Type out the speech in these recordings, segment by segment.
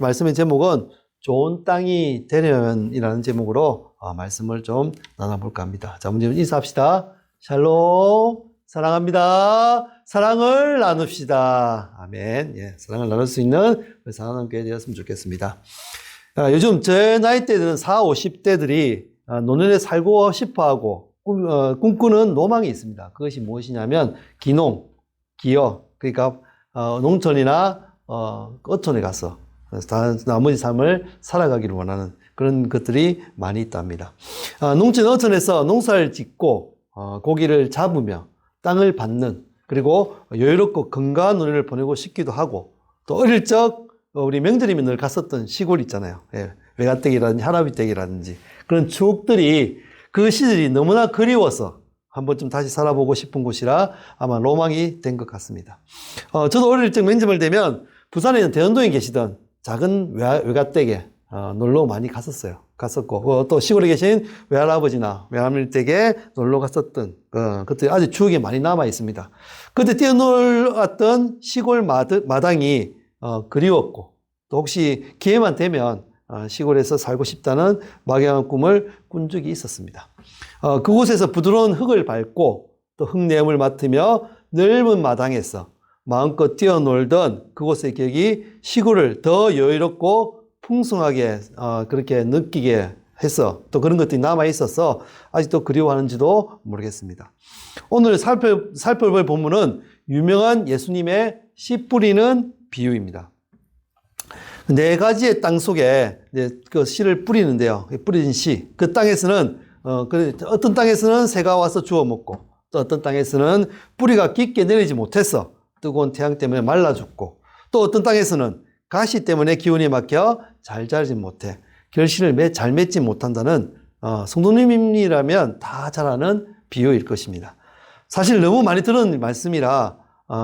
말씀의 제목은 좋은 땅이 되려면이라는 제목으로 말씀을 좀 나눠볼까 합니다. 자, 먼저 인사합시다. 샬롬, 사랑합니다. 사랑을 나눕시다. 아멘. 예, 사랑을 나눌 수 있는 사랑하는 교회 되었으면 좋겠습니다. 요즘 제 나이대들은 40, 50대들이 노년에 살고 싶어 하고 꿈꾸는 로망이 있습니다. 그것이 무엇이냐면 기농, 기여, 그러니까 농촌이나 어촌에 가서 나머지 삶을 살아가기를 원하는 그런 것들이 많이 있답니다. 농촌, 어촌에서 농사를 짓고 고기를 잡으며 땅을 받는, 그리고 여유롭고 건강한 노년을 보내고 싶기도 하고, 또 어릴 적 우리 명절이면 늘 갔었던 시골 있잖아요. 예, 외가댁이라든지 할아버지댁이라든지 그런 추억들이, 그 시절이 너무나 그리워서 한번쯤 다시 살아보고 싶은 곳이라 아마 로망이 된 것 같습니다. 저도 어릴 적 명절을 되면 부산에 있는 대원동에 계시던 작은 외가댁에 놀러 많이 갔었고, 또 시골에 계신 외할아버지나 외할머니 댁에 놀러 갔었던 그때 아주 추억이 많이 남아 있습니다. 그때 뛰어놀았던 시골 마당이 그리웠고, 또 혹시 기회만 되면 시골에서 살고 싶다는 막연한 꿈을 꾼 적이 있었습니다. 그곳에서 부드러운 흙을 밟고 또 흙내음을 맡으며 넓은 마당에서 마음껏 뛰어놀던 그곳의 기억이 시골을 더 여유롭고 풍성하게 그렇게 느끼게 해서, 또 그런 것들이 남아 있어서 아직도 그리워하는지도 모르겠습니다. 오늘 살펴볼 본문은 유명한 예수님의 씨 뿌리는 비유입니다. 4가지의 땅 속에 그 씨를 뿌리는데요. 뿌려진 씨, 그 땅에서는 어떤 땅에서는 새가 와서 주워 먹고, 또 어떤 땅에서는 뿌리가 깊게 내리지 못해서 뜨거운 태양 때문에 말라 죽고, 또 어떤 땅에서는 가시 때문에 기운이 막혀 잘 자라지 못해 결실을 잘 맺지 못한다는 성도님이라면 다 잘 아는 비유일 것입니다. 사실 너무 많이 들은 말씀이라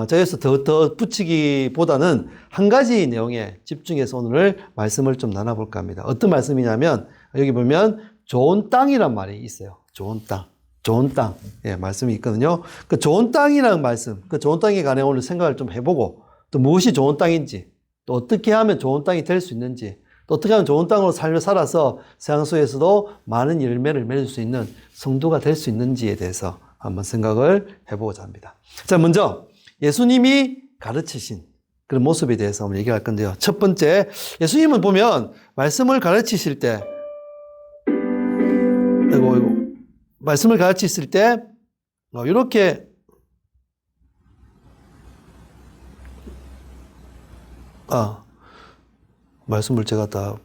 저기서 더 붙이기보다는 한 가지 내용에 집중해서 오늘 말씀을 좀 나눠볼까 합니다. 어떤 말씀이냐면, 여기 보면 좋은 땅이란 말이 있어요. 좋은 땅. 좋은 땅. 예, 말씀이 있거든요. 그 좋은 땅이라는 말씀, 그 좋은 땅에 관해 오늘 생각을 좀 해보고, 또 무엇이 좋은 땅인지, 또 어떻게 하면 좋은 땅이 될 수 있는지, 또 어떻게 하면 좋은 땅으로 삶을 살아서 세상 속에서도 많은 열매를 맺을 수 있는 성도가 될 수 있는지에 대해서 한번 생각을 해보고자 합니다. 자, 먼저 예수님이 가르치신 그런 모습에 대해서 한번 얘기할 건데요. 첫 번째, 예수님은 보면 말씀을 가르치실 때, 말씀을 가르치실 때 이렇게 말씀을 제가 다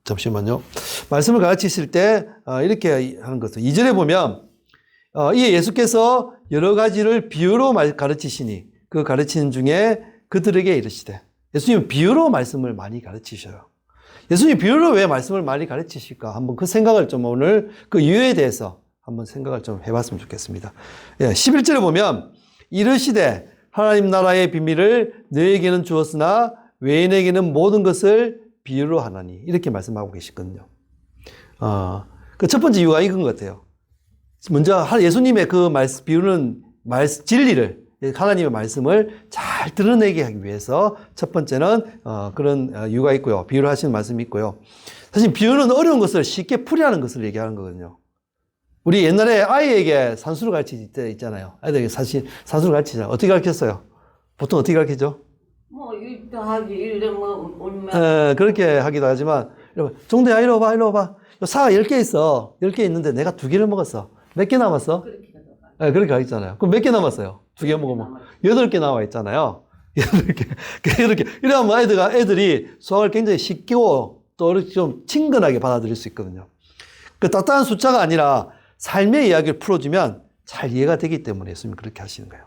잠시만요. 말씀을 가르치실 때 이렇게 하는 것은 2절에 보면 이에 예수께서 여러 가지를 비유로 가르치시니 그 가르치는 중에 그들에게 이르시되, 예수님은 비유로 말씀을 많이 가르치셔요. 예수님 비유로 왜 말씀을 많이 가르치실까? 한번 그 생각을 좀 오늘 그 이유에 대해서 한번 생각을 좀 해봤으면 좋겠습니다. 11절에 보면 이르시되 하나님 나라의 비밀을 너에게는 주었으나 외인에게는 모든 것을 비유로 하나니, 이렇게 말씀하고 계시거든요. 그 첫 번째 이유가 이건 것 같아요. 먼저 예수님의 그 비유는 진리를, 하나님의 말씀을 잘 드러내게 하기 위해서 첫 번째는 그런 이유가 있고요. 비유를 하시는 말씀이 있고요. 사실 비유는 어려운 것을 쉽게 풀이하는 것을 얘기하는 거거든요. 우리 옛날에 아이에게 산수를 가르칠 때 있잖아요. 아이들에게 사실 산수를 가르치잖아요. 어떻게 가르쳤어요? 보통 어떻게 가르치죠? 뭐 1 더하기 1은 뭐 얼마? 그렇게 하기도 하지만, 정대야 이리 와봐, 이리 와봐. 사과 10개 있어. 10개 있는데 내가 2개를 먹었어. 몇 개 남았어? 그렇게 가르치잖아요. 그럼 몇 개 남았어요? 2개 먹으면 8개 남아 있잖아요. 8개. 이렇게. 이러면 애들이 수학을 굉장히 쉽게 또 이렇게 좀 친근하게 받아들일 수 있거든요. 그 따뜻한 숫자가 아니라 삶의 이야기를 풀어주면 잘 이해가 되기 때문에 예수님이 그렇게 하시는 거예요.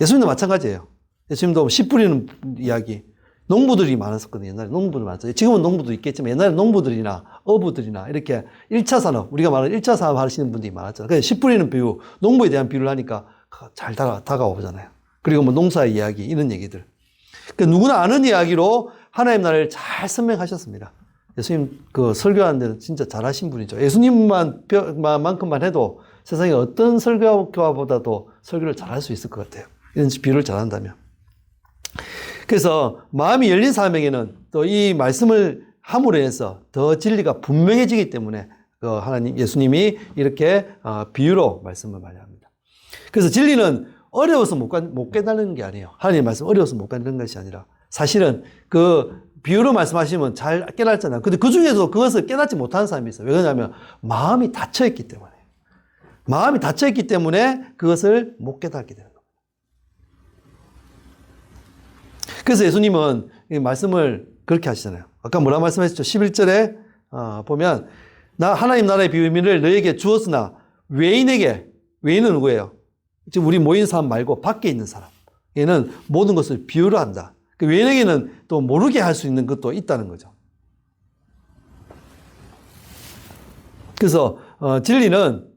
예수님도 마찬가지예요. 예수님도 씨 뿌리는 이야기. 농부들이 많았었거든요. 옛날에 농부들이 많았어요. 지금은 농부도 있겠지만 옛날에 농부들이나 어부들이나 이렇게 1차 산업, 우리가 말하는 1차 산업 하시는 분들이 많았잖아요. 그래서 씨 뿌리는 비유, 농부에 대한 비유를 하니까 잘 다가오잖아요. 그리고 뭐 농사의 이야기, 이런 얘기들. 그러니까 누구나 아는 이야기로 하나님 나라를 잘 설명하셨습니다. 예수님 그 설교하는 데는 진짜 잘하신 분이죠. 예수님만큼만 해도 세상에 어떤 설교가보다도 설교를 잘할 수 있을 것 같아요. 이런 비유를 잘한다면. 그래서 마음이 열린 사람에게는 또 이 말씀을 함으로 해서 더 진리가 분명해지기 때문에 하나님, 예수님이 이렇게 비유로 말씀을 많이 합니다. 그래서 진리는 어려워서 못 깨달는 게 아니에요. 하나님의 말씀 어려워서 못 깨달는 것이 아니라 사실은 그 비유로 말씀하시면 잘 깨달잖아요. 근데 그 중에서 그것을 깨닫지 못하는 사람이 있어요. 왜 그러냐면 마음이 닫혀있기 때문에. 마음이 닫혀있기 때문에 그것을 못 깨닫게 되는 겁니다. 그래서 예수님은 이 말씀을 그렇게 하시잖아요. 아까 뭐라 말씀하셨죠? 11절에 보면 나 하나님 나라의 비밀을 너에게 주었으나 외인은 누구예요? 지금 우리 모인 사람 말고 밖에 있는 사람. 얘는 모든 것을 비유로 한다. 그 외인에게는 또 모르게 할 수 있는 것도 있다는 거죠. 그래서 진리는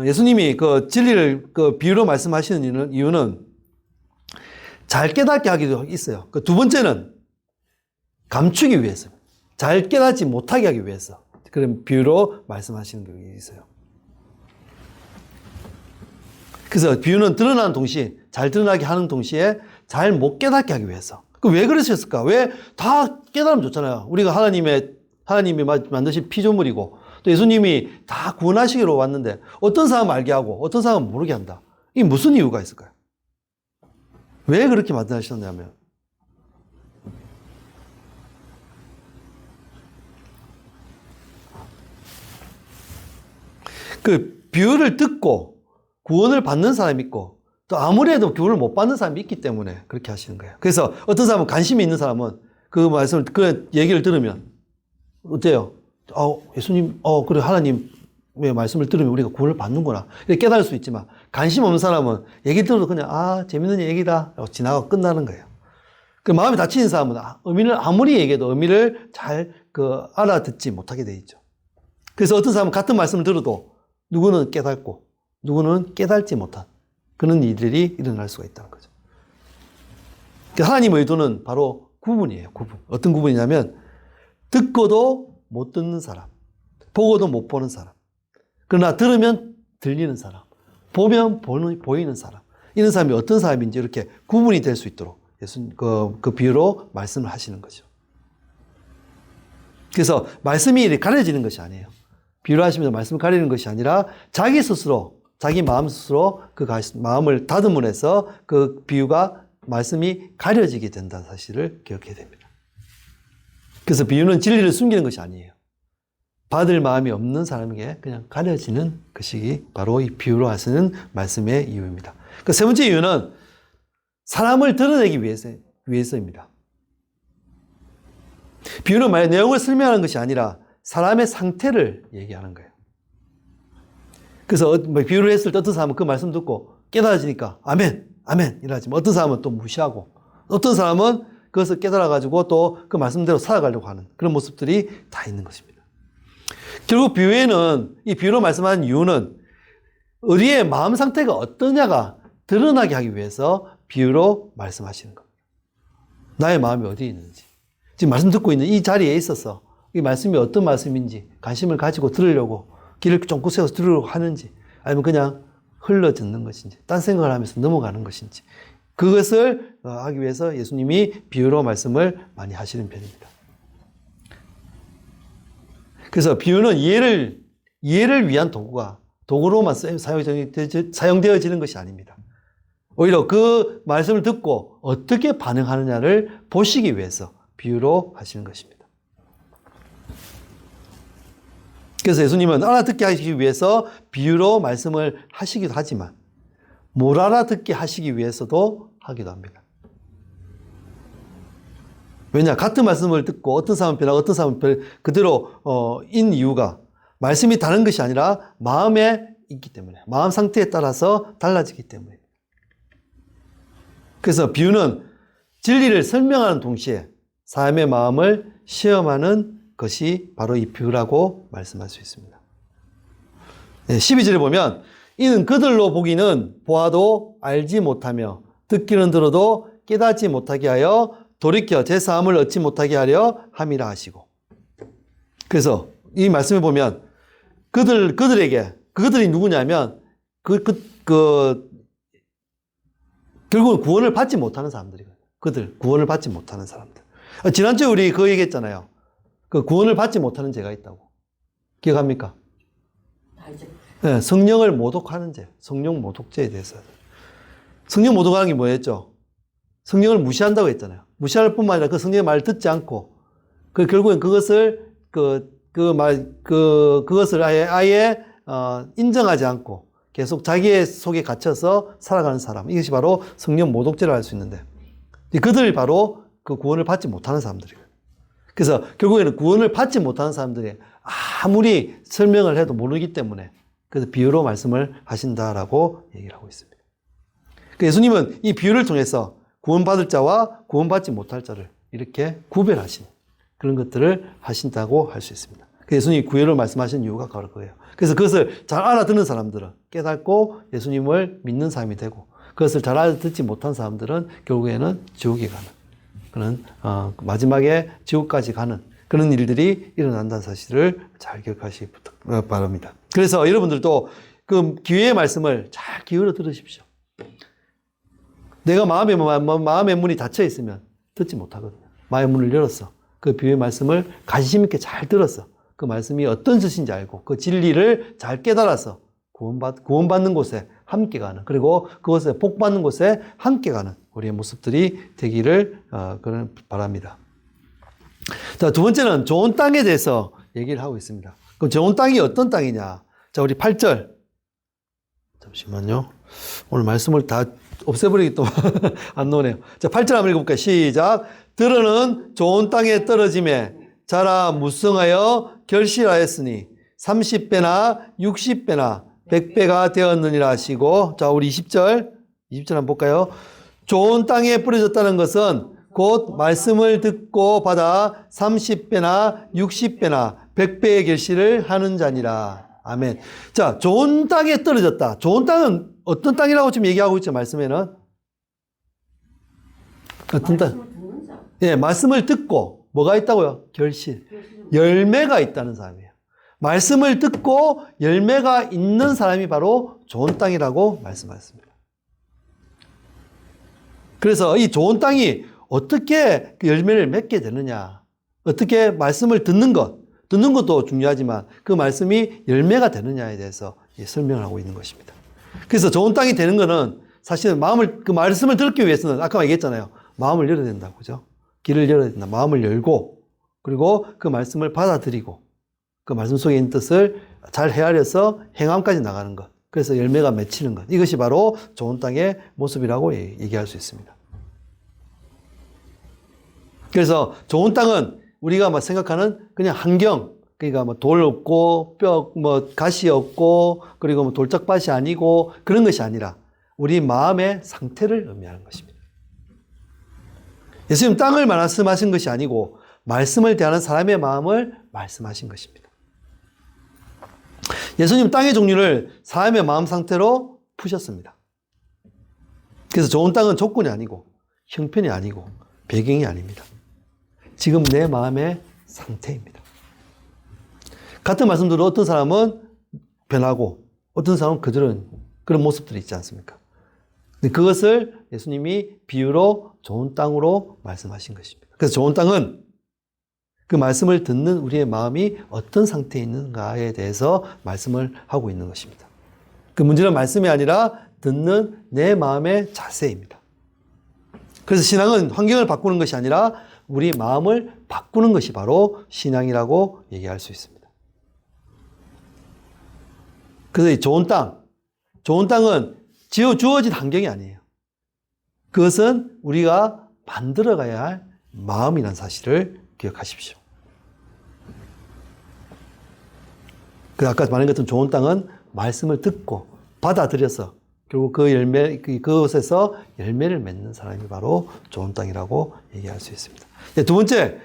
예수님이 그 진리를 그 비유로 말씀하시는 이유는 잘 깨닫게 하기도 있어요. 그 두 번째는 감추기 위해서, 잘 깨닫지 못하게 하기 위해서 그런 비유로 말씀하시는 게 있어요. 그래서 비유는 드러나는 동시에, 잘 드러나게 하는 동시에 잘 못 깨닫게 하기 위해서. 그 왜 그러셨을까? 왜 다 깨달으면 좋잖아요. 우리가 하나님이 만드신 피조물이고 또 예수님이 다 구원하시기로 왔는데 어떤 사람은 알게 하고 어떤 사람은 모르게 한다. 이게 무슨 이유가 있을까요? 왜 그렇게 만드셨냐면 그 비유를 듣고 구원을 받는 사람이 있고 또 아무래도 구원을 못 받는 사람이 있기 때문에 그렇게 하시는 거예요. 그래서 어떤 사람은 관심이 있는 사람은 그 얘기를 들으면 어때요? 예수님, 그래, 하나님의 말씀을 들으면 우리가 구원을 받는구나. 이렇게 깨달을 수 있지만 관심 없는 사람은 얘기 들어도 그냥 재밌는 얘기다. 지나가고 끝나는 거예요. 그 마음이 닫히는 사람은 의미를 아무리 얘기해도 의미를 잘 알아듣지 못하게 돼 있죠. 그래서 어떤 사람은 같은 말씀을 들어도 누구는 깨닫고 누구는 깨닫지 못한 그런 일들이 일어날 수가 있다는 거죠. 하나님의 의도는 바로 구분이에요. 구분. 어떤 구분이냐면 듣고도 못 듣는 사람, 보고도 못 보는 사람, 그러나 들으면 들리는 사람, 보면 보이는 사람, 이런 사람이 어떤 사람인지 이렇게 구분이 될 수 있도록 예수님 그 비유로 말씀을 하시는 거죠. 그래서 말씀이 가려지는 것이 아니에요. 비유를 하시면서 말씀을 가리는 것이 아니라 자기 스스로, 자기 마음 스스로 그 마음을 다듬을 해서 그 비유가, 말씀이 가려지게 된다는 사실을 기억해야 됩니다. 그래서 비유는 진리를 숨기는 것이 아니에요. 받을 마음이 없는 사람에게 그냥 가려지는 것이 바로 이 비유로 하시는 말씀의 이유입니다. 그 세 번째 이유는 사람을 드러내기 위해서입니다. 비유는 만약 내용을 설명하는 것이 아니라 사람의 상태를 얘기하는 거예요. 그래서 비유를 했을 때 어떤 사람은 그 말씀 듣고 깨달아지니까 아멘, 아멘 이러지만 어떤 사람은 또 무시하고 어떤 사람은 그것을 깨달아가지고 또 그 말씀대로 살아가려고 하는 그런 모습들이 다 있는 것입니다. 결국 비유에는, 이 비유로 말씀하는 이유는 우리의 마음 상태가 어떠냐가 드러나게 하기 위해서 비유로 말씀하시는 겁니다. 나의 마음이 어디에 있는지, 지금 말씀 듣고 있는 이 자리에 있어서 이 말씀이 어떤 말씀인지 관심을 가지고 들으려고 길을 쫑긋 세워서 들으려고 하는지, 아니면 그냥 흘러 듣는 것인지, 딴 생각을 하면서 넘어가는 것인지, 그것을 하기 위해서 예수님이 비유로 말씀을 많이 하시는 편입니다. 그래서 비유는 이해를 위한 도구로만 사용되어지는 것이 아닙니다. 오히려 그 말씀을 듣고 어떻게 반응하느냐를 보시기 위해서 비유로 하시는 것입니다. 그래서 예수님은 알아듣게 하시기 위해서 비유로 말씀을 하시기도 하지만 못 알아듣게 하시기 위해서도 하기도 합니다. 왜냐? 같은 말씀을 듣고 어떤 사람은 변하고 어떤 사람은 그대로 인 이유가 말씀이 다른 것이 아니라 마음에 있기 때문에, 마음 상태에 따라서 달라지기 때문입니다. 그래서 비유는 진리를 설명하는 동시에 사람의 마음을 시험하는 것이 바로 이 비유라고 말씀할 수 있습니다. 12절에 보면 이는 그들로 보기는 보아도 알지 못하며 듣기는 들어도 깨닫지 못하게 하여 돌이켜 제 사함을 얻지 못하게 하려 함이라 하시고. 그래서 이 말씀에 보면 그들에게, 그들이 누구냐면 결국은 구원을 받지 못하는 사람들이거든요. 구원을 받지 못하는 사람들. 지난주에 우리 그거 얘기했잖아요. 그 구원을 받지 못하는 죄가 있다고. 기억합니까? 알죠. 네, 성령을 모독하는 죄, 성령 모독죄에 대해서. 성령 모독하는 게 뭐였죠? 성령을 무시한다고 했잖아요. 무시할 뿐만 아니라 그 성령의 말을 듣지 않고, 결국엔 그것을, 그것을 아예, 인정하지 않고 계속 자기의 속에 갇혀서 살아가는 사람. 이것이 바로 성령 모독죄를 할 수 있는데, 그들이 바로 그 구원을 받지 못하는 사람들이에요. 그래서 결국에는 구원을 받지 못하는 사람들이 아무리 설명을 해도 모르기 때문에 그래서 비유로 말씀을 하신다라고 얘기를 하고 있습니다. 예수님은 이 비유를 통해서 구원받을 자와 구원받지 못할 자를 이렇게 구별하신 그런 것들을 하신다고 할 수 있습니다. 예수님이 구별을 말씀하신 이유가 바로 그거예요. 그래서 그것을 잘 알아듣는 사람들은 깨닫고 예수님을 믿는 사람이 되고, 그것을 잘 알아듣지 못한 사람들은 결국에는 지옥에 가는 그런 마지막에 지옥까지 가는 그런 일들이 일어난다는 사실을 잘 기억하시기 바랍니다. 그래서 여러분들도 그 기회의 말씀을 잘 기울여 들으십시오. 내가 마음의 문이 닫혀 있으면 듣지 못하거든요. 마음의 문을 열었어. 그 비유의 말씀을 관심 있게 잘 들었어. 그 말씀이 어떤 뜻인지 알고 그 진리를 잘 깨달아서 구원받는 곳에 함께 가는, 그리고 그것에 복받는 곳에 함께 가는 우리의 모습들이 되기를 바랍니다. 자, 두 번째는 좋은 땅에 대해서 얘기를 하고 있습니다. 그럼 좋은 땅이 어떤 땅이냐? 자, 우리 8절. 잠시만요. 오늘 말씀을 다 없애버리기 또 안 나오네요. 자, 8절 한번 읽어볼까요? 시작. 들어는 좋은 땅에 떨어짐에 자라 무성하여 결실하였으니 30배나 60배나 100배가 되었느니라 하시고, 자, 우리 20절 한번 볼까요? 좋은 땅에 뿌려졌다는 것은 곧 말씀을 듣고 받아 30배나 60배나 100배의 결실을 하는 자니라. 아멘. 자, 좋은 땅에 떨어졌다. 좋은 땅은 어떤 땅이라고 지금 얘기하고 있죠, 말씀에는? 어떤 땅? 예, 말씀을 듣고 뭐가 있다고요? 결실. 열매가 있다는 사람이에요. 말씀을 듣고 열매가 있는 사람이 바로 좋은 땅이라고 말씀하셨습니다. 그래서 이 좋은 땅이 어떻게 그 열매를 맺게 되느냐, 어떻게 말씀을 듣는 것도 중요하지만 그 말씀이 열매가 되느냐에 대해서 설명을 하고 있는 것입니다. 그래서 좋은 땅이 되는 것은 사실은 그 말씀을 듣기 위해서는 아까 얘기했잖아요. 마음을 열어야 된다고, 그죠? 길을 열어야 된다. 마음을 열고, 그리고 그 말씀을 받아들이고, 그 말씀 속에 있는 뜻을 잘 헤아려서 행함까지 나가는 것. 그래서 열매가 맺히는 것. 이것이 바로 좋은 땅의 모습이라고 얘기할 수 있습니다. 그래서 좋은 땅은 우리가 생각하는 그냥 환경, 그러니까 돌 없고, 가시 없고, 그리고 돌짝밭이 아니고, 그런 것이 아니라 우리 마음의 상태를 의미하는 것입니다. 예수님 땅을 말씀하신 것이 아니고, 말씀을 대하는 사람의 마음을 말씀하신 것입니다. 예수님 땅의 종류를 사람의 마음 상태로 푸셨습니다. 그래서 좋은 땅은 조건이 아니고, 형편이 아니고, 배경이 아닙니다. 지금 내 마음의 상태입니다. 같은 말씀대로 어떤 사람은 변하고 어떤 사람은 그대로 그런 모습들이 있지 않습니까? 근데 그것을 예수님이 비유로 좋은 땅으로 말씀하신 것입니다. 그래서 좋은 땅은 그 말씀을 듣는 우리의 마음이 어떤 상태에 있는가에 대해서 말씀을 하고 있는 것입니다. 그 문제는 말씀이 아니라 듣는 내 마음의 자세입니다. 그래서 신앙은 환경을 바꾸는 것이 아니라 우리 마음을 바꾸는 것이 바로 신앙이라고 얘기할 수 있습니다. 그래서 이 좋은 땅은 주어진 환경이 아니에요. 그것은 우리가 만들어가야 할 마음이라는 사실을 기억하십시오. 아까 말한 것처럼 좋은 땅은 말씀을 듣고 받아들여서 결국 그곳에서 열매를 맺는 사람이 바로 좋은 땅이라고 얘기할 수 있습니다. 두 번째,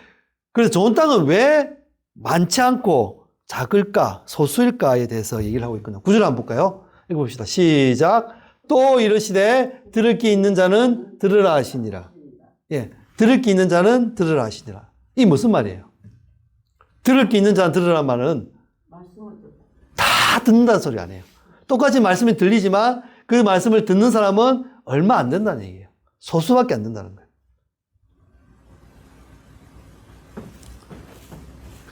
그래서 좋은 땅은 왜 많지 않고 작을까, 소수일까에 대해서 얘기를 하고 있거든요. 9절 한번 볼까요? 읽어봅시다. 시작. 또 이르시되 들을 귀 있는 자는 들으라 하시니라. 예, 들을 귀 있는 자는 들으라 하시니라. 이 무슨 말이에요? 들을 귀 있는 자는 들으라는 말은 다 듣는다는 소리 아니에요. 똑같이 말씀이 들리지만 그 말씀을 듣는 사람은 얼마 안 된다는 얘기예요. 소수밖에 안 된다는 거예요.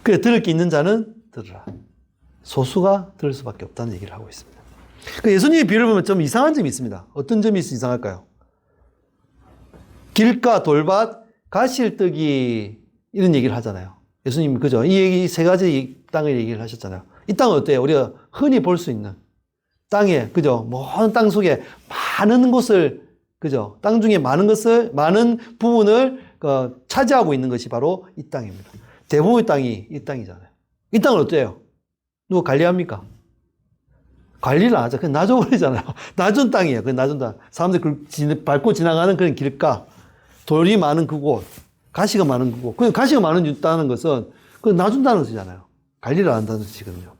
그래, 들을 게 있는 자는 들으라. 소수가 들을 수밖에 없다는 얘기를 하고 있습니다. 그 예수님의 비유를 보면 좀 이상한 점이 있습니다. 어떤 점이 이상할까요? 길가, 돌밭, 가실뜨기 이런 얘기를 하잖아요. 예수님 그죠? 이 얘기 세 가지 땅을 얘기를 하셨잖아요. 이 땅은 어때요? 우리가 흔히 볼 수 있는 땅에 그죠? 모든 땅 속에 많은 곳을 그죠? 땅 중에 많은 부분을 차지하고 있는 것이 바로 이 땅입니다. 대부분의 땅이 이 땅이잖아요. 이 땅은 어때요? 누가 관리합니까? 관리를 안 하죠. 그냥 놔줘버리잖아요. 낮은 땅이에요. 그 낮은 땅. 사람들이 밟고 지나가는 그런 길가, 돌이 많은 그곳, 가시가 많은 그곳. 그냥 가시가 많다는 것은 그 놔준다는 뜻이잖아요. 관리를 안 한다는 뜻이거든요.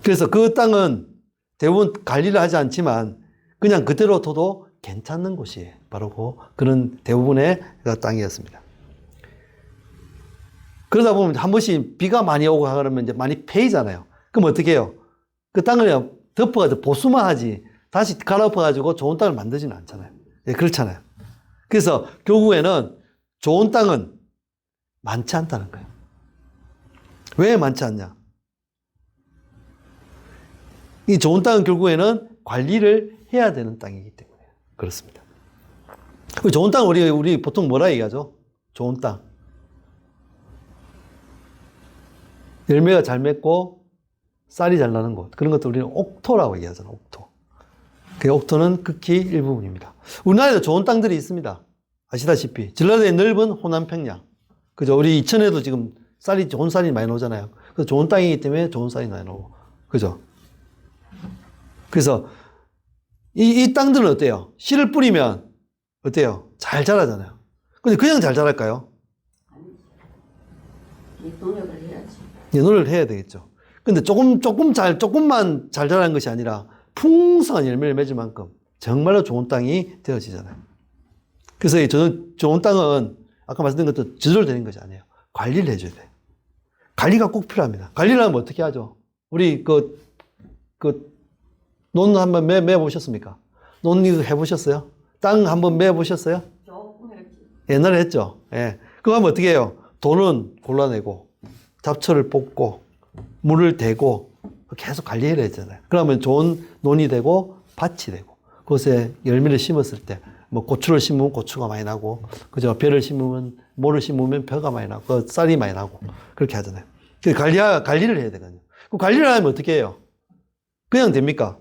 그래서 그 땅은 대부분 관리를 하지 않지만 그냥 그대로 둬도 괜찮은 곳이에요. 바로 그런 대부분의 땅이었습니다. 그러다 보면 한 번씩 비가 많이 오고 그러면 이제 많이 패이잖아요. 그럼 어떻게 해요? 그 땅을 덮어가지고 보수만 하지 다시 갈아엎어가지고 좋은 땅을 만들지는 않잖아요. 예, 그렇잖아요. 그래서 결국에는 좋은 땅은 많지 않다는 거예요. 왜 많지 않냐? 이 좋은 땅은 결국에는 관리를 해야 되는 땅이기 때문에 그렇습니다. 좋은 땅 우리 보통 뭐라 얘기하죠? 좋은 땅. 열매가 잘 맺고 쌀이 잘 나는 곳. 그런 것도 우리는 옥토라고 얘기하잖아요. 옥토. 그 옥토는 극히 일부분입니다. 우리나라에도 좋은 땅들이 있습니다. 아시다시피 전라도의 넓은 호남 평양. 그죠? 우리 이천에도 지금 좋은 쌀이 많이 나오잖아요. 그래서 좋은 땅이기 때문에 좋은 쌀이 많이 나오고. 그죠? 그래서 이 땅들은 어때요? 씨를 뿌리면 어때요? 잘 자라잖아요. 근데 그냥 잘 자랄까요? 노력을 해야지. 예, 노력을 해야 되겠죠. 근데 조금만 잘 자라는 것이 아니라 풍성한 열매를 맺을 만큼 정말로 좋은 땅이 되어지잖아요. 그래서 이 좋은 땅은 아까 말씀드린 것도 저절로 되는 것이 아니에요. 관리를 해줘야 돼요. 관리가 꼭 필요합니다. 관리를 하면 어떻게 하죠? 우리 논 한번 매보셨습니까? 논 이거 해보셨어요? 땅 한번 매보셨어요? 조금 했지. 옛날에 했죠. 예. 그거 하면 어떻게 해요? 돈은 골라내고, 잡초를 뽑고, 물을 대고, 계속 관리해야 되잖아요. 그러면 좋은 논이 되고, 밭이 되고, 그것에 열매를 심었을 때, 뭐 고추를 심으면 고추가 많이 나고, 그죠? 모를 심으면 벼가 많이 나고, 쌀이 많이 나고, 그렇게 하잖아요. 관리를 해야 되거든요. 그 관리를 하면 어떻게 해요? 그냥 됩니까?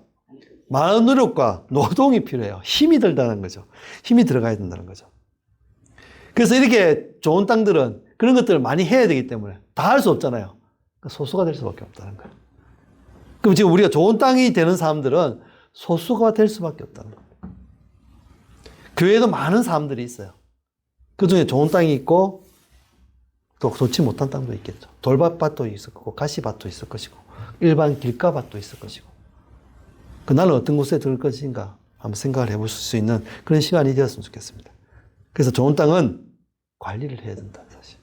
많은 노력과 노동이 필요해요. 힘이 들다는 거죠. 힘이 들어가야 된다는 거죠. 그래서 이렇게 좋은 땅들은 그런 것들을 많이 해야 되기 때문에 다 할 수 없잖아요. 소수가 될 수밖에 없다는 거예요. 그럼 지금 우리가 좋은 땅이 되는 사람들은 소수가 될 수밖에 없다는 거예요. 교회에도 많은 사람들이 있어요. 그 중에 좋은 땅이 있고 또 좋지 못한 땅도 있겠죠. 돌밭밭도 있을 거고 가시밭도 있을 것이고 일반 길가밭도 있을 것이고 나는 어떤 곳에 들 것인가 한번 생각을 해볼 수 있는 그런 시간이 되었으면 좋겠습니다. 그래서 좋은 땅은 관리를 해야 된다, 사실.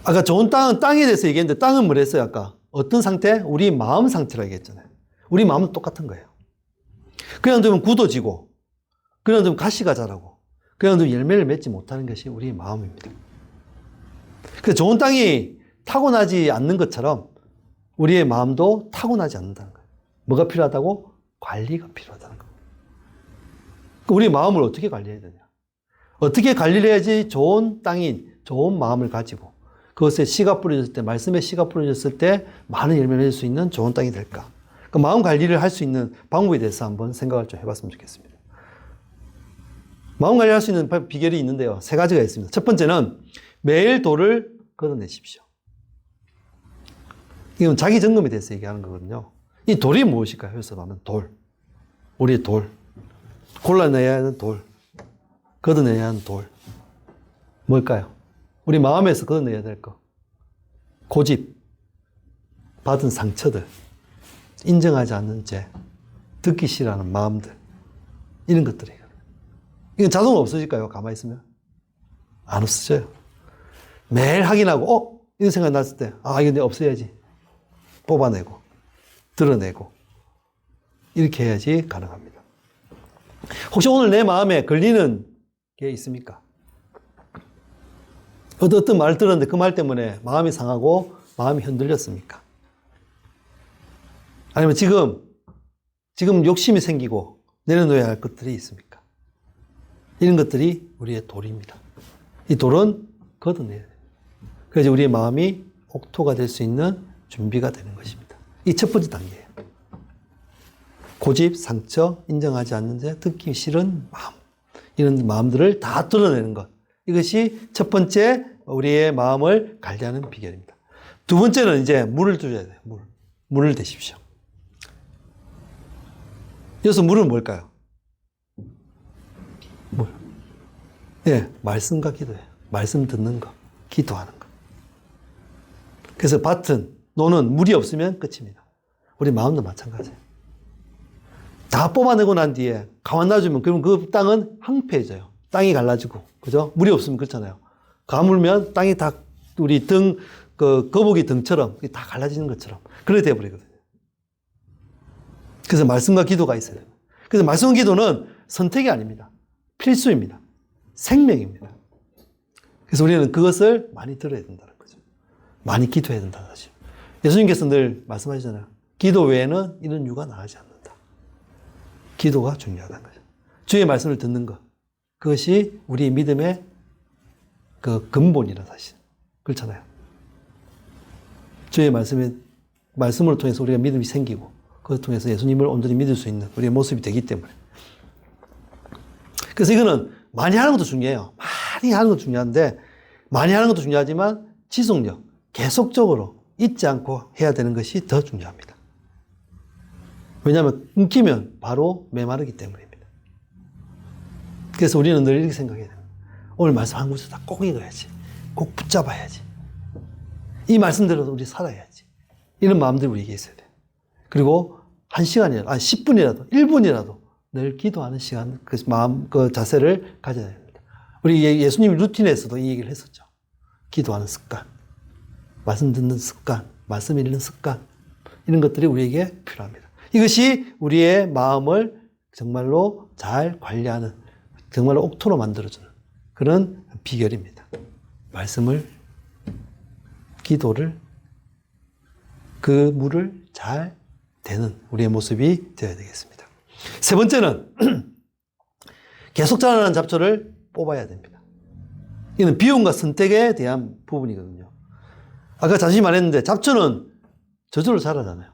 아까 좋은 땅에 대해서 얘기했는데 땅은 뭐랬어요, 아까? 어떤 상태? 우리 마음 상태라고 얘기했잖아요. 우리 마음은 똑같은 거예요. 그냥 두면 굳어지고, 그냥 두면 가시가 자라고, 그냥 두면 열매를 맺지 못하는 것이 우리 마음입니다. 그 좋은 땅이 타고나지 않는 것처럼 우리의 마음도 타고나지 않는다는 거예요. 뭐가 필요하다고? 관리가 필요하다는 거예요. 우리 마음을 어떻게 관리해야 되냐? 어떻게 관리를 해야지 좋은 땅인, 좋은 마음을 가지고 그것에 씨가 뿌려졌을 때, 말씀에 씨가 뿌려졌을 때 많은 열매를 맺을 수 있는 좋은 땅이 될까? 그 마음 관리를 할 수 있는 방법에 대해서 한번 생각을 좀 해봤으면 좋겠습니다. 마음 관리할 수 있는 비결이 있는데요. 3가지가 있습니다. 첫 번째는 매일 돌을 걷어내십시오. 이건 자기 점검에 대해서 얘기하는 거거든요. 이 돌이 무엇일까요? 여기서 보면 돌. 우리의 돌. 골라내야 하는 돌. 걷어내야 하는 돌. 뭘까요? 우리 마음에서 걷어내야 될 거. 고집. 받은 상처들. 인정하지 않는 죄. 듣기 싫어하는 마음들. 이런 것들이에요. 이건 자동으로 없어질까요? 가만히 있으면? 안 없어져요. 매일 확인하고, 이런 생각 났을 때, 이거 내가 없애야지. 뽑아내고, 드러내고, 이렇게 해야지 가능합니다. 혹시 오늘 내 마음에 걸리는 게 있습니까? 어떤 말을 들었는데 그 말 때문에 마음이 상하고 마음이 흔들렸습니까? 아니면 지금 욕심이 생기고 내려놓아야 할 것들이 있습니까? 이런 것들이 우리의 돌입니다. 이 돌은 걷어내야 돼요. 그래서 우리의 마음이 옥토가 될 수 있는 준비가 되는 것입니다. 이 첫 번째 단계예요. 고집, 상처, 인정하지 않는 자, 듣기 싫은 마음. 이런 마음들을 다 뚫어내는 것. 이것이 첫 번째 우리의 마음을 관리하는 비결입니다. 두 번째는 이제 물을 드셔야 돼요. 물을 드십시오. 여기서 물은 뭘까요? 물. 예, 말씀과 기도예요. 말씀 듣는 거, 기도하는 거. 그래서 밭은, 노는 물이 없으면 끝입니다. 우리 마음도 마찬가지예요. 다 뽑아내고 난 뒤에 가만 놔주면 그러면 그 땅은 황폐해져요. 땅이 갈라지고, 그죠? 물이 없으면 그렇잖아요. 가물면 땅이 다 우리 거북이 등처럼 다 갈라지는 것처럼 그렇게 되어버리거든요. 그래서 말씀과 기도가 있어야 돼요. 그래서 말씀과 기도는 선택이 아닙니다. 필수입니다. 생명입니다. 그래서 우리는 그것을 많이 들어야 된다는 거죠. 많이 기도해야 된다는 거죠. 예수님께서 늘 말씀하시잖아요. 기도 외에는 이런 유가 나가지 않는다. 기도가 중요하다는 거죠. 주의 말씀을 듣는 것. 그것이 우리 믿음의 그 근본이라 사실. 그렇잖아요. 주의 말씀을 통해서 우리가 믿음이 생기고, 그걸 통해서 예수님을 온전히 믿을 수 있는 우리의 모습이 되기 때문에. 그래서 이거는 많이 하는 것도 중요해요. 많이 하는 것도 중요한데, 많이 하는 것도 중요하지만, 지속력, 계속적으로 잊지 않고 해야 되는 것이 더 중요합니다. 왜냐하면 끊기면 바로 메마르기 때문입니다. 그래서 우리는 늘 이렇게 생각해야 돼요. 오늘 말씀 한 구절 다 꼭 읽어야지. 꼭 붙잡아야지. 이 말씀대로 우리 살아야지. 이런 마음들이 우리에게 있어야 돼요. 그리고 1시간이라도, 10분이라도, 1분이라도 늘 기도하는 시간, 그 마음, 그 자세를 가져야 됩니다. 우리 예수님 루틴에서도 이 얘기를 했었죠. 기도하는 습관, 말씀 듣는 습관, 말씀 읽는 습관, 이런 것들이 우리에게 필요합니다. 이것이 우리의 마음을 정말로 잘 관리하는, 정말로 옥토로 만들어주는 그런 비결입니다. 말씀을, 기도를, 그 물을 잘 대는 우리의 모습이 되어야 되겠습니다. 세 번째는 계속 자라나는 잡초를 뽑아야 됩니다. 이는 비움과 선택에 대한 부분이거든요. 아까 자신이 말했는데 잡초는 저절로 자라잖아요.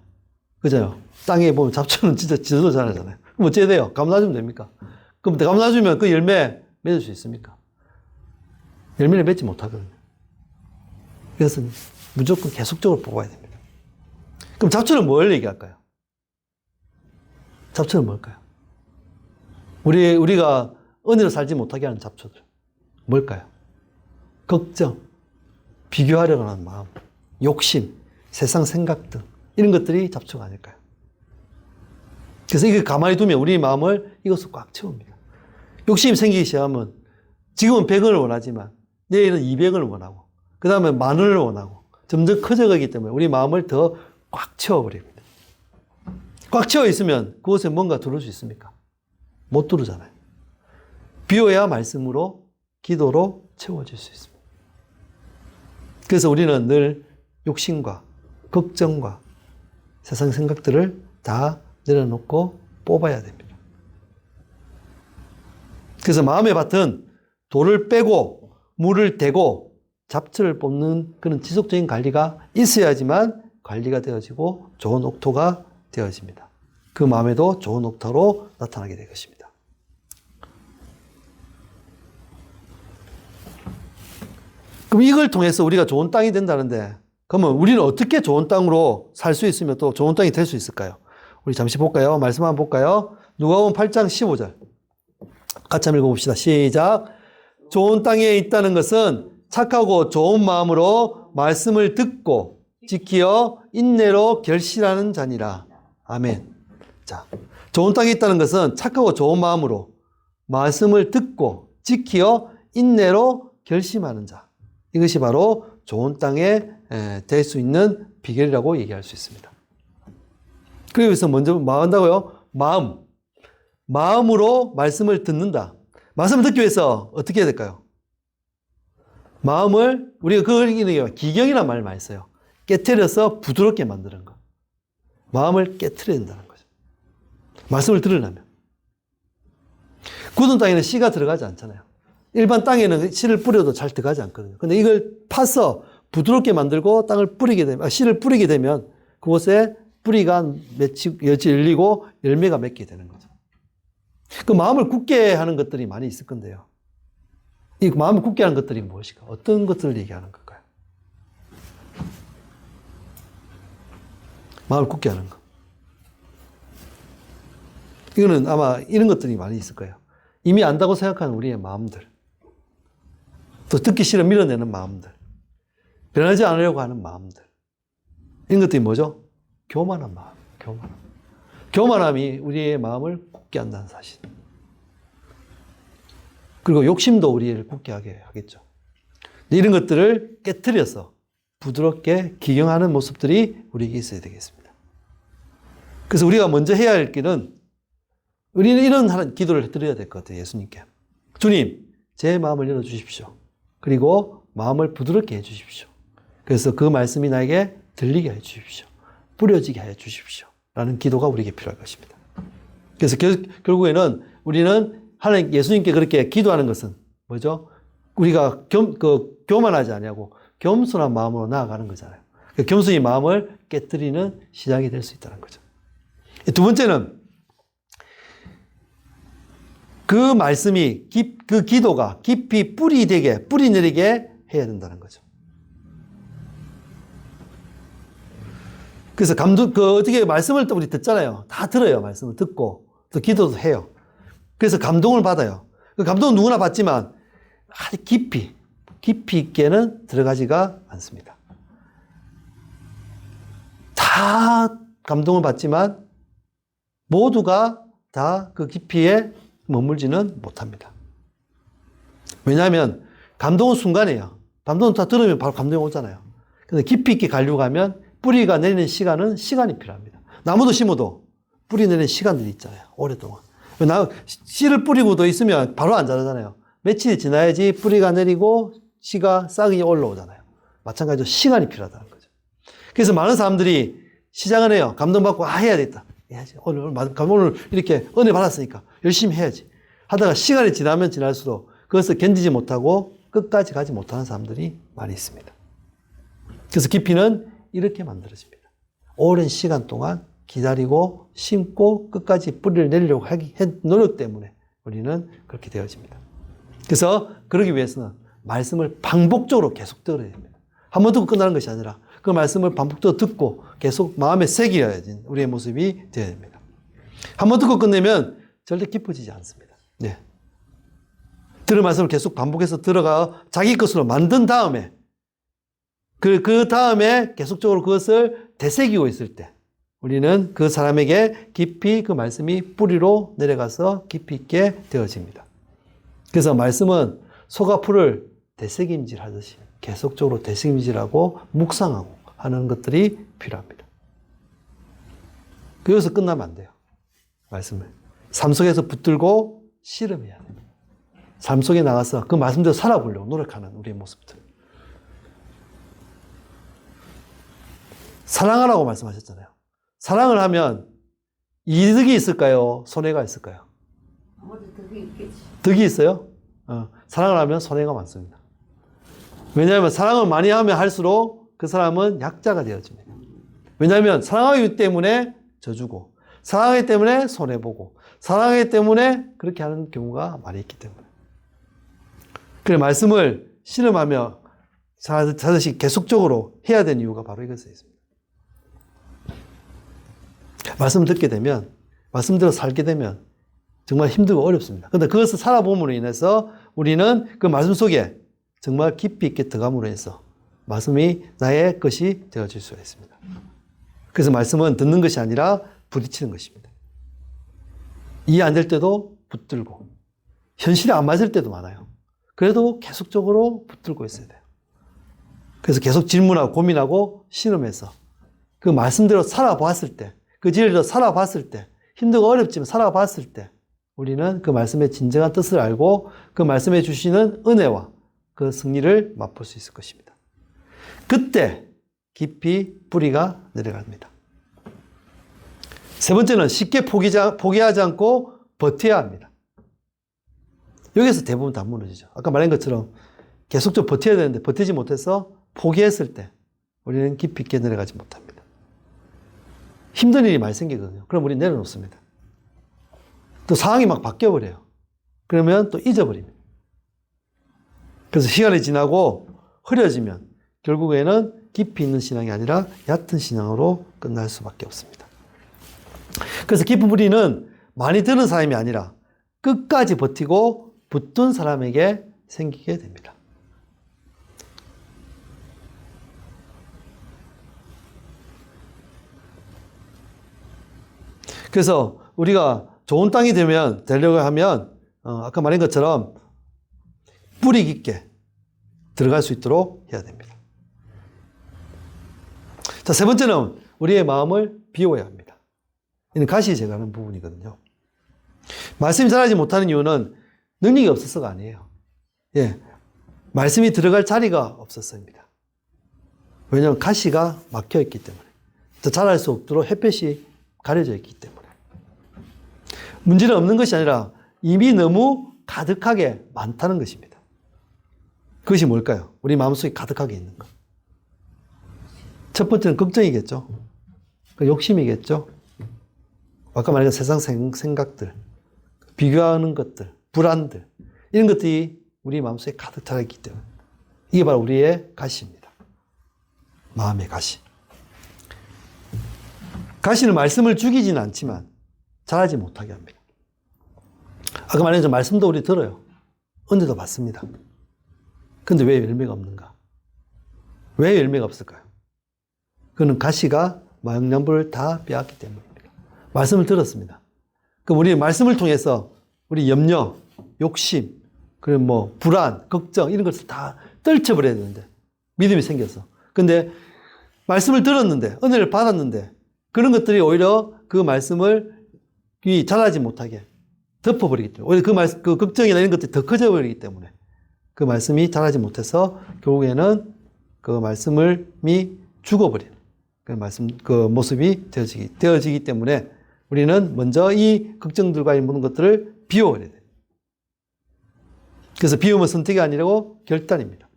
그죠? 땅에 보면 잡초는 진짜 저절로 자라잖아요. 그럼 어째야 돼요? 감놔주면 됩니까? 그럼 감놔주면 그 열매 맺을 수 있습니까? 열매를 맺지 못하거든요. 그래서 무조건 계속적으로 뽑아야 됩니다. 그럼 잡초는 뭘 얘기할까요? 잡초는 뭘까요? 우리가 은혜로 살지 못하게 하는 잡초들. 뭘까요? 걱정, 비교하려고 하는 마음, 욕심, 세상 생각 등 이런 것들이 잡초가 아닐까요? 그래서 이거 가만히 두면 우리 마음을 이것으로 꽉 채웁니다. 욕심이 생기기 시작하면 지금은 100원을 원하지만 내일은 200원을 원하고 그 다음에 10,000원을 원하고 점점 커져가기 때문에 우리 마음을 더 꽉 채워버립니다. 꽉 채워 있으면 그곳에 뭔가 들어올 수 있습니까? 못 들어오잖아요. 비워야 말씀으로, 기도로 채워질 수 있습니다. 그래서 우리는 늘 욕심과 걱정과 세상 생각들을 다 내려놓고 뽑아야 됩니다. 그래서 마음의 밭은 돌을 빼고 물을 대고 잡초를 뽑는 그런 지속적인 관리가 있어야지만 관리가 되어지고 좋은 옥토가 되어집니다. 그 마음에도 좋은 옥토로 나타나게 될 것입니다. 그럼 이걸 통해서 우리가 좋은 땅이 된다는데 그러면 우리는 어떻게 좋은 땅으로 살 수 있으면 또 좋은 땅이 될 수 있을까요? 우리 잠시 볼까요? 말씀 한번 볼까요? 누가복음 8장 15절 같이 한번 읽어봅시다. 시작. 좋은 땅에 있다는 것은 착하고 좋은 마음으로 말씀을 듣고 지키어 인내로 결실하는 자니라. 아멘. 자, 좋은 땅에 있다는 것은 착하고 좋은 마음으로 말씀을 듣고 지키어 인내로 결심하는 자. 이것이 바로 좋은 땅에 될 수 있는 비결이라고 얘기할 수 있습니다. 그래서 먼저 뭐 한다고요? 마음으로 말씀을 듣는다. 말씀을 듣기 위해서 어떻게 해야 될까요? 마음을, 우리가 그걸 이기는 게 기경이라는 말을 많이 써요. 깨트려서 부드럽게 만드는 거. 마음을 깨트려야 된다는 거죠. 말씀을 들으려면. 굳은 땅에는 씨가 들어가지 않잖아요. 일반 땅에는 씨를 뿌려도 잘 들어가지 않거든요. 근데 이걸 파서 부드럽게 만들고 땅을 뿌리게 되면, 씨를 뿌리게 되면 그곳에 뿌리가 맺히 열리고 열매가 맺게 되는 거죠. 그 마음을 굳게 하는 것들이 많이 있을 건데요. 이 마음을 굳게 하는 것들이 무엇일까? 어떤 것들을 얘기하는 걸까요? 마음을 굳게 하는 것. 이거는 아마 이런 것들이 많이 있을 거예요. 이미 안다고 생각하는 우리의 마음들. 또 듣기 싫어 밀어내는 마음들. 변하지 않으려고 하는 마음들. 이런 것들이 뭐죠? 교만한 마음. 교만함이 우리의 마음을 굳게 한다는 사실. 그리고 욕심도 우리를 굳게 하게 하겠죠. 이런 것들을 깨트려서 부드럽게 기경하는 모습들이 우리에게 있어야 되겠습니다. 그래서 우리가 먼저 해야 할 길은 우리는 이런 기도를 드려야 될 것 같아요. 예수님께. 주님, 제 마음을 열어주십시오. 그리고 마음을 부드럽게 해주십시오. 그래서 그 말씀이 나에게 들리게 해주십시오. 뿌려지게 해주십시오. 라는 기도가 우리에게 필요할 것입니다. 그래서 결국에는 우리는 하나님, 예수님께 그렇게 기도하는 것은 뭐죠? 우리가 교만하지 아니하고 겸손한 마음으로 나아가는 거잖아요. 겸손히 마음을 깨뜨리는 시작이 될 수 있다는 거죠. 두 번째는 그 말씀이, 그 기도가 깊이 뿌리 내리게 해야 된다는 거죠. 그래서 어떻게 말씀을 또 우리 듣잖아요. 다 들어요. 말씀을 듣고, 또 기도도 해요. 그래서 감동을 받아요. 그 감동은 누구나 받지만 아주 깊이 있게는 들어가지가 않습니다. 다 감동을 받지만 모두가 다 그 깊이에 머물지는 못합니다. 왜냐하면 감동은 순간이에요. 감동은 다 들으면 바로 감동이 오잖아요. 근데 깊이 있게 가려고 하면 뿌리가 내리는 시간이 필요합니다. 나무도 심어도 뿌리 내리는 시간들이 있잖아요. 오랫동안. 씨를 뿌리고도 있으면 바로 안 자라잖아요. 며칠이 지나야지 뿌리가 내리고 씨가 싹이 올라오잖아요. 마찬가지로 시간이 필요하다는 거죠. 그래서 많은 사람들이 시작을 해요. 감동받고 해야겠다. 해야지. 오늘 이렇게 은혜 받았으니까 열심히 해야지. 하다가 시간이 지나면 지날수록 그것을 견디지 못하고 끝까지 가지 못하는 사람들이 많이 있습니다. 그래서 깊이는 이렇게 만들어집니다. 오랜 시간 동안 기다리고 심고 끝까지 뿌리를 내리려고 노력 때문에 우리는 그렇게 되어집니다. 그래서 그러기 위해서는 말씀을 반복적으로 계속 들어야 됩니다. 한 번 듣고 끝나는 것이 아니라 그 말씀을 반복적으로 듣고 계속 마음에 새겨야지 우리의 모습이 되어야 됩니다. 한 번 듣고 끝내면 절대 깊어지지 않습니다. 네. 들은 말씀을 계속 반복해서 들어가 자기 것으로 만든 다음에 그 다음에 계속적으로 그것을 되새기고 있을 때 우리는 그 사람에게 깊이 그 말씀이 뿌리로 내려가서 깊이 있게 되어집니다. 그래서 말씀은 소가 풀을 되새김질 하듯이 계속적으로 되새김질하고 묵상하고 하는 것들이 필요합니다. 여기서 끝나면 안 돼요. 말씀을. 삶 속에서 붙들고 씨름해야 됩니다. 삶 속에 나가서 그 말씀대로 살아보려고 노력하는 우리의 모습들. 사랑하라고 말씀하셨잖아요. 사랑을 하면 이득이 있을까요? 손해가 있을까요? 아무래도 덕이 있겠지. 덕이 있어요? 사랑을 하면 손해가 많습니다. 왜냐하면 사랑을 많이 하면 할수록 그 사람은 약자가 되어집니다. 왜냐하면 사랑하기 때문에 져주고 사랑하기 때문에 손해보고 사랑하기 때문에 그렇게 하는 경우가 많이 있기 때문에 그래 말씀을 씨름하며 자듯이 계속적으로 해야 되는 이유가 바로 이것에 있습니다. 말씀을 듣게 되면 말씀대로 살게 되면 정말 힘들고 어렵습니다. 그런데 그것을 살아봄으로 인해서 우리는 그 말씀 속에 정말 깊이 있게 들어감으로 해서 말씀이 나의 것이 되어질 수가 있습니다. 그래서 말씀은 듣는 것이 아니라 부딪히는 것입니다. 이해 안 될 때도 붙들고 현실에 안 맞을 때도 많아요. 그래도 계속적으로 붙들고 있어야 돼요. 그래서 계속 질문하고 고민하고 씨름해서 그 말씀대로 살아봤을 때 그 진리로 살아봤을 때 힘들고 어렵지만 살아봤을 때 우리는 그 말씀의 진정한 뜻을 알고 그 말씀에 주시는 은혜와 그 승리를 맛볼 수 있을 것입니다. 그때 깊이 뿌리가 내려갑니다. 세 번째는 쉽게 포기하지 않고 버텨야 합니다. 여기서 대부분 다 무너지죠. 아까 말한 것처럼 계속적으로 버텨야 되는데 버티지 못해서 포기했을 때 우리는 깊이 있게 내려가지 못합니다. 힘든 일이 많이 생기거든요. 그럼 우리는 내려놓습니다. 또 상황이 막 바뀌어버려요. 그러면 또 잊어버립니다. 그래서 시간이 지나고 흐려지면 결국에는 깊이 있는 신앙이 아니라 얕은 신앙으로 끝날 수밖에 없습니다. 그래서 깊은 뿌리는 많이 드는 사람이 아니라 끝까지 버티고 붙든 사람에게 생기게 됩니다. 그래서 우리가 좋은 땅이 되려고 하면 아까 말한 것처럼 뿌리 깊게 들어갈 수 있도록 해야 됩니다. 자, 세 번째는 우리의 마음을 비워야 합니다. 이는 가시 제거하는 부분이거든요. 말씀이 자라지 못하는 이유는 능력이 없어서가 아니에요. 예, 말씀이 들어갈 자리가 없었습니다. 왜냐하면 가시가 막혀 있기 때문에, 더 자랄 수 없도록 햇볕이 가려져 있기 때문에. 문제는 없는 것이 아니라 이미 너무 가득하게 많다는 것입니다. 그것이 뭘까요? 우리 마음속에 가득하게 있는 것. 첫 번째는 걱정이겠죠. 욕심이겠죠. 아까 말한 세상 생각들, 비교하는 것들, 불안들, 이런 것들이 우리 마음속에 가득 차여 있기 때문에 이게 바로 우리의 가시입니다. 마음의 가시. 가시는 말씀을 죽이지는 않지만 자라지 못하게 합니다. 아까 말한 말씀도 우리 들어요. 은혜도 받습니다. 근데 왜 열매가 없는가? 왜 열매가 없을까요? 그는 가시가 영양분을 다 빼앗기 때문입니다. 말씀을 들었습니다. 그럼 우리 말씀을 통해서 우리 염려, 욕심, 그리고 뭐 불안, 걱정 이런 것을 다 떨쳐버려야 되는데 믿음이 생겨서. 근데 말씀을 들었는데 은혜를 받았는데 그런 것들이 오히려 그 말씀을 자라지 못하게 덮어버리기 때문에 오히려 그 걱정이나 이런 것들이 더 커져버리기 때문에 그 말씀이 자라지 못해서 결국에는 그 말씀이 죽어버리는 그 모습이 되어지기 때문에 우리는 먼저 이 걱정들과 이 모든 것들을 비워버려야 돼요. 그래서 비움은 선택이 아니라고 결단입니다.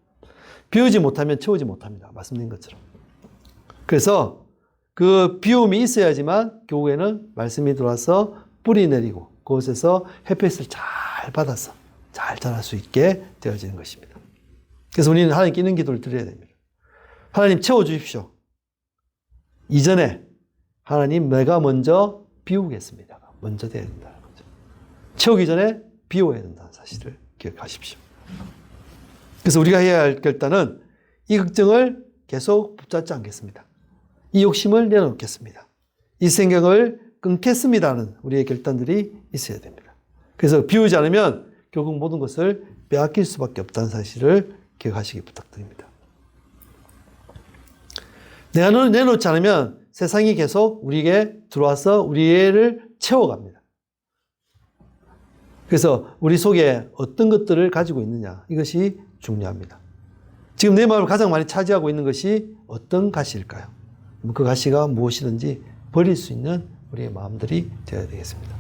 비우지 못하면 채우지 못합니다. 말씀드린 것처럼. 그래서 그 비움이 있어야지만 결국에는 말씀이 들어와서 뿌리 내리고 그곳에서 햇볕을 잘 받아서 잘 자랄 수 있게 되어지는 것입니다. 그래서 우리는 하나님께 이런 기도를 드려야 됩니다. 하나님 채워주십시오. 이전에 하나님 내가 먼저 비우겠습니다. 먼저 돼야 된다는 거죠. 채우기 전에 비워야 된다는 사실을 기억하십시오. 그래서 우리가 해야 할 결단은 이 걱정을 계속 붙잡지 않겠습니다. 이 욕심을 내려놓겠습니다. 이 생각을 끊겠습니다는 우리의 결단들이 있어야 됩니다. 그래서 비우지 않으면 결국 모든 것을 빼앗길 수밖에 없다는 사실을 기억하시기 부탁드립니다. 내가 내놓지 않으면 세상이 계속 우리에게 들어와서 우리를 채워갑니다. 그래서 우리 속에 어떤 것들을 가지고 있느냐 이것이 중요합니다. 지금 내 마음을 가장 많이 차지하고 있는 것이 어떤 가시일까요? 그 가시가 무엇이든지 버릴 수 있는 우리의 마음들이 되어야 되겠습니다.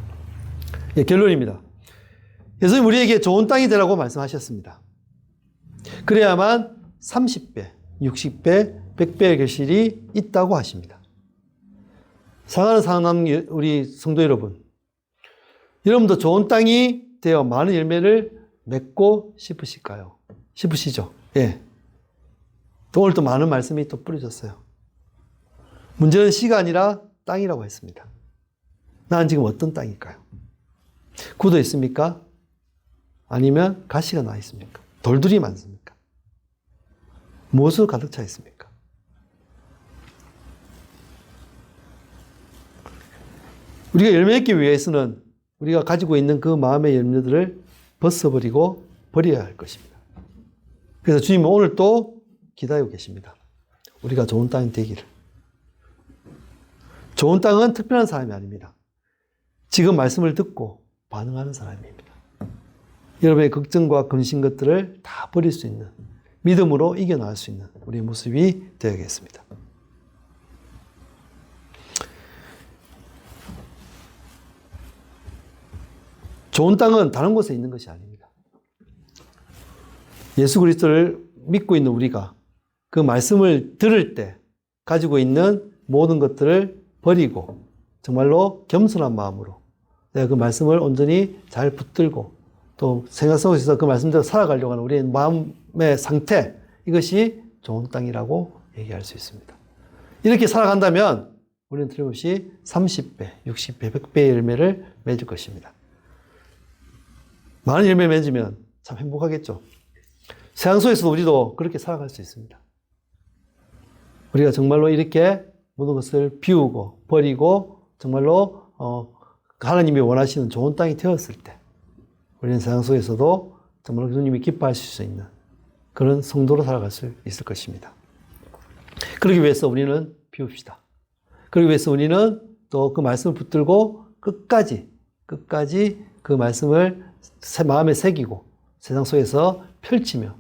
예, 결론입니다. 예수님 우리에게 좋은 땅이 되라고 말씀하셨습니다. 그래야만 30배, 60배, 100배의 결실이 있다고 하십니다. 사랑하는 사랑하는 우리 성도 여러분, 여러분도 좋은 땅이 되어 많은 열매를 맺고 싶으시죠? 예. 또 오늘 또 많은 말씀이 또 뿌려졌어요. 문제는 씨가 아니라 땅이라고 했습니다. 나는 지금 어떤 땅일까요? 굳어 있습니까? 아니면 가시가 나 있습니까? 돌들이 많습니까? 무엇으로 가득 차 있습니까? 우리가 열매 맺기 위해서는 우리가 가지고 있는 그 마음의 열매들을 벗어버리고 버려야 할 것입니다. 그래서 주님은 오늘 또 기다리고 계십니다. 우리가 좋은 땅이 되기를. 좋은 땅은 특별한 사람이 아닙니다. 지금 말씀을 듣고 반응하는 사람입니다. 여러분의 걱정과 근심 것들을 다 버릴 수 있는, 믿음으로 이겨나갈 수 있는 우리의 모습이 되어야겠습니다. 좋은 땅은 다른 곳에 있는 것이 아닙니다. 예수 그리스도를 믿고 있는 우리가 그 말씀을 들을 때 가지고 있는 모든 것들을 버리고 정말로 겸손한 마음으로 내가 그 말씀을 온전히 잘 붙들고 또 생각 속에서 그 말씀대로 살아가려고 하는 우리의 마음의 상태, 이것이 좋은 땅이라고 얘기할 수 있습니다. 이렇게 살아간다면 우리는 틀림없이 30배, 60배, 100배의 열매를 맺을 것입니다. 많은 열매 맺으면 참 행복하겠죠. 세상 속에서도 우리도 그렇게 살아갈 수 있습니다. 우리가 정말로 이렇게 모든 것을 비우고 버리고 정말로 하나님이 원하시는 좋은 땅이 되었을 때 우리는 세상 속에서도 정말로 주님이 기뻐하실 수 있는 그런 성도로 살아갈 수 있을 것입니다. 그러기 위해서 우리는 비웁시다. 그러기 위해서 우리는 또 그 말씀을 붙들고 끝까지 그 말씀을 마음에 새기고 세상 속에서 펼치며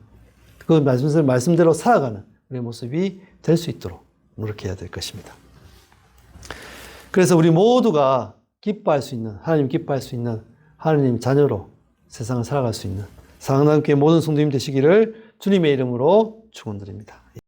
그 말씀대로 살아가는 우리의 모습이 될 수 있도록 노력해야 될 것입니다. 그래서 우리 모두가 기뻐할 수 있는, 하나님 기뻐할 수 있는 하나님 자녀로 세상을 살아갈 수 있는 사랑하는 교회 모든 성도님 되시기를 주님의 이름으로 축원드립니다.